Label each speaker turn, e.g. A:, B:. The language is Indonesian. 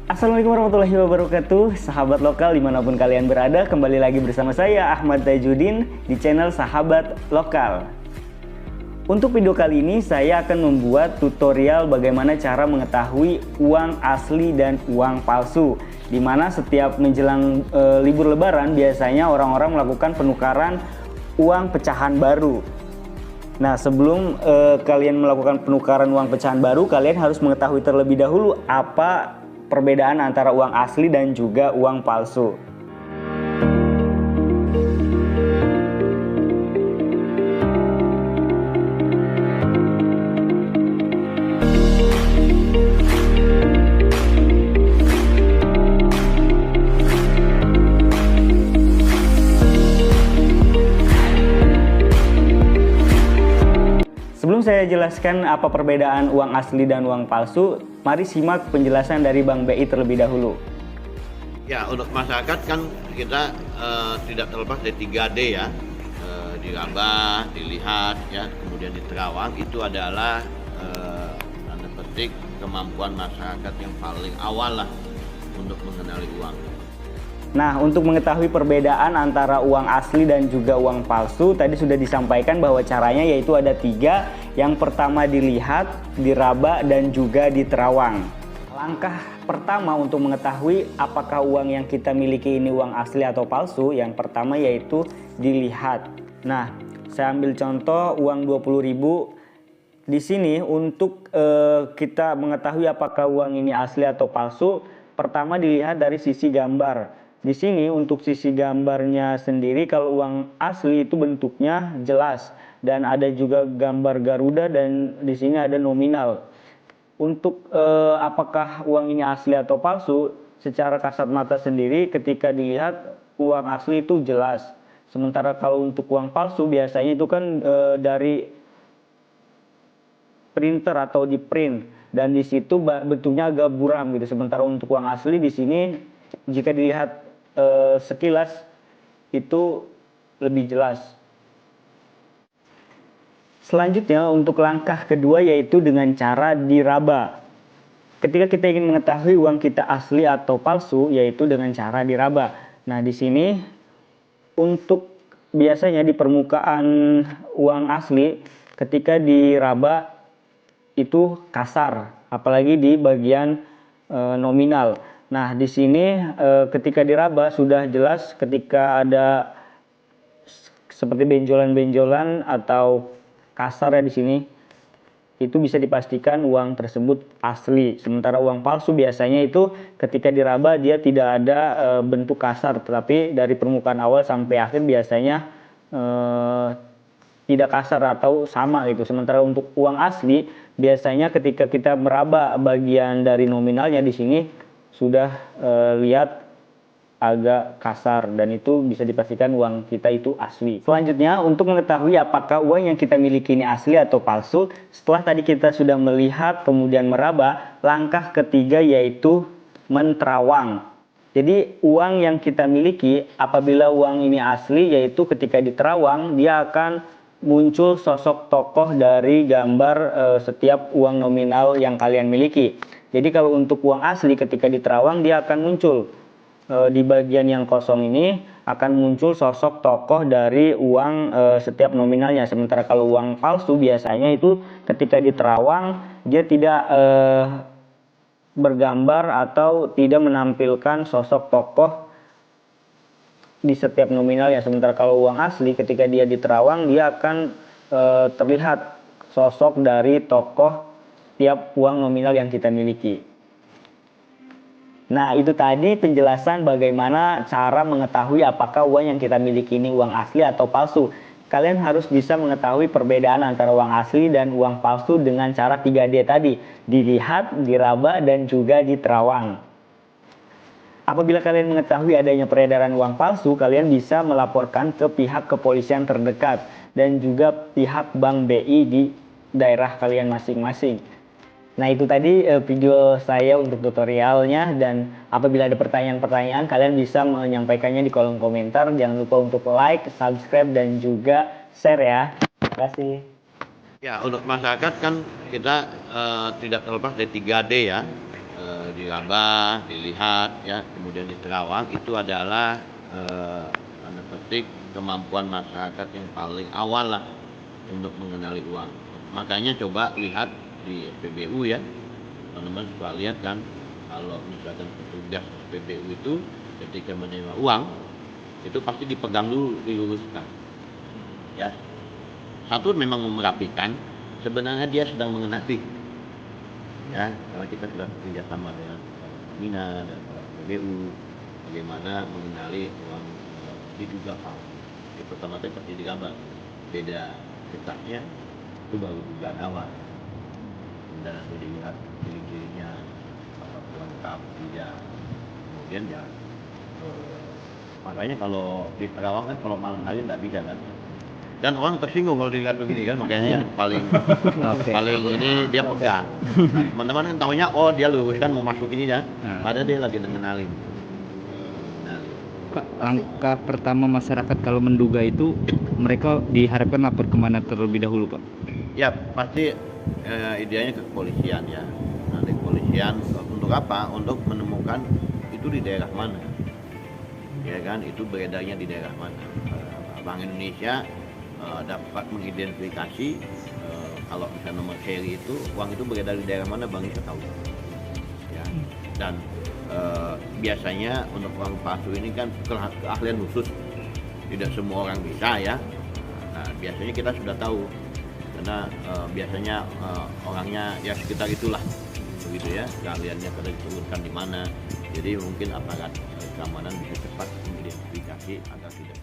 A: Assalamualaikum warahmatullahi wabarakatuh, sahabat lokal dimanapun kalian berada. Kembali lagi bersama saya Ahmad Tajuddin di channel Sahabat Lokal. Untuk video kali ini saya akan membuat tutorial bagaimana cara mengetahui uang asli dan uang palsu, dimana setiap menjelang libur lebaran biasanya orang-orang melakukan penukaran uang pecahan baru. Nah, sebelum kalian melakukan penukaran uang pecahan baru, kalian harus mengetahui terlebih dahulu apa perbedaan antara uang asli dan juga uang palsu. Sebelum saya jelaskan apa perbedaan uang asli dan uang palsu, mari simak penjelasan dari Bank BI terlebih dahulu.
B: Ya, untuk masyarakat kan kita tidak terlepas dari 3D ya, diraba, dilihat ya, kemudian diterawang. Itu adalah tanda petik kemampuan masyarakat yang paling awal lah untuk mengenali uang.
A: Nah, untuk mengetahui perbedaan antara uang asli dan juga uang palsu, tadi sudah disampaikan bahwa caranya yaitu ada 3. Yang pertama dilihat, diraba, dan juga diterawang. Langkah pertama untuk mengetahui apakah uang yang kita miliki ini uang asli atau palsu, yang pertama yaitu dilihat. Nah, saya ambil contoh uang 20.000 di sini. Untuk kita mengetahui apakah uang ini asli atau palsu, pertama dilihat dari sisi gambar. Di sini untuk sisi gambarnya sendiri, kalau uang asli itu bentuknya jelas dan ada juga gambar Garuda, dan di sini ada nominal. Untuk apakah uang ini asli atau palsu, secara kasat mata sendiri ketika dilihat uang asli itu jelas. Sementara kalau untuk uang palsu biasanya itu kan dari printer atau di print, dan di situ bentuknya agak buram gitu. Sementara untuk uang asli di sini jika dilihat sekilas itu lebih jelas. Selanjutnya untuk langkah kedua yaitu dengan cara diraba. Ketika kita ingin mengetahui uang kita asli atau palsu yaitu dengan cara diraba. Nah, di sini untuk biasanya di permukaan uang asli ketika diraba itu kasar, apalagi di bagian nominal. Nah, di sini ketika diraba sudah jelas ketika ada seperti benjolan-benjolan atau kasar ya di sini, itu bisa dipastikan uang tersebut asli. Sementara uang palsu biasanya itu ketika diraba dia tidak ada bentuk kasar, tetapi dari permukaan awal sampai akhir biasanya tidak kasar atau sama gitu. Sementara untuk uang asli biasanya ketika kita meraba bagian dari nominalnya di sini sudah lihat agak kasar, dan itu bisa dipastikan uang kita itu asli. Selanjutnya untuk mengetahui apakah uang yang kita miliki ini asli atau palsu, setelah tadi kita sudah melihat kemudian meraba, langkah ketiga yaitu menterawang. Jadi uang yang kita miliki apabila uang ini asli, yaitu ketika diterawang dia akan muncul sosok tokoh dari gambar setiap uang nominal yang kalian miliki. Jadi kalau untuk uang asli ketika diterawang dia akan muncul di bagian yang kosong ini akan muncul sosok tokoh dari uang setiap nominalnya. Sementara kalau uang palsu biasanya itu ketika diterawang dia tidak bergambar atau tidak menampilkan sosok tokoh di setiap nominalnya. Sementara kalau uang asli ketika dia diterawang dia akan terlihat sosok dari tokoh tiap uang nominal yang kita miliki. Nah, itu tadi penjelasan bagaimana cara mengetahui apakah uang yang kita miliki ini uang asli atau palsu. Kalian harus bisa mengetahui perbedaan antara uang asli dan uang palsu dengan cara 3D tadi. Dilihat, diraba, dan juga diterawang. Apabila kalian mengetahui adanya peredaran uang palsu, kalian bisa melaporkan ke pihak kepolisian terdekat dan juga pihak Bank BI di daerah kalian masing-masing. Nah, itu tadi video saya untuk tutorialnya, dan apabila ada pertanyaan-pertanyaan kalian bisa menyampaikannya di kolom komentar. Jangan lupa untuk like, subscribe, dan juga share ya. Terima kasih.
B: Ya, untuk masyarakat kan kita tidak terlepas dari 3D ya, diraba, dilihat ya, kemudian diterawang, itu adalah tanda petik kemampuan masyarakat yang paling awal lah untuk mengenali uang. Makanya coba lihat di SPBU ya, teman-teman suka lihat kan, kalau misalkan petugas SPBU itu ketika menerima uang itu pasti dipegang dulu, diluruskan ya. Satu memang merapikan, sebenarnya dia sedang mengenali ya, karena kita sudah bekerja sama dengan Mina dan SPBU bagaimana mengenali uang diduga palsu. Itu pertama pasti digambar beda cetaknya, itu baru dugaan awal, dan nanti dilihat ciri-cirinya apakah lengkap tidak, kemudian ya makanya kalau di Terawang kan kalau malam hari nggak bisa kan, dan orang tersinggung kalau dilihat begini kan, makanya yang paling paling ini dia pegang. Teman-teman kan tahunya oh dia luruskan mau masuk ini ya, padahal dia lagi mengenalin.
C: Pak, langkah pertama masyarakat kalau menduga itu mereka diharapkan lapor kemana terlebih dahulu, Pak?
B: Ya pasti ideanya ke kepolisian ya. Nanti kepolisian untuk apa? Untuk menemukan itu di daerah mana, ya kan? Itu beredarnya di daerah mana. Bank Indonesia dapat mengidentifikasi kalau misalnya nomor seri itu uang itu beredar di daerah mana, Bank Indonesia tahu. Ya. Dan biasanya untuk uang palsu ini kan keahlian khusus, tidak semua orang bisa ya. Nah, biasanya kita sudah tahu karena biasanya orangnya ya sekitar itulah begitu ya, keahliannya pada diturunkan di mana, jadi mungkin aparat keamanan bisa cepat mengidentifikasi agar tidak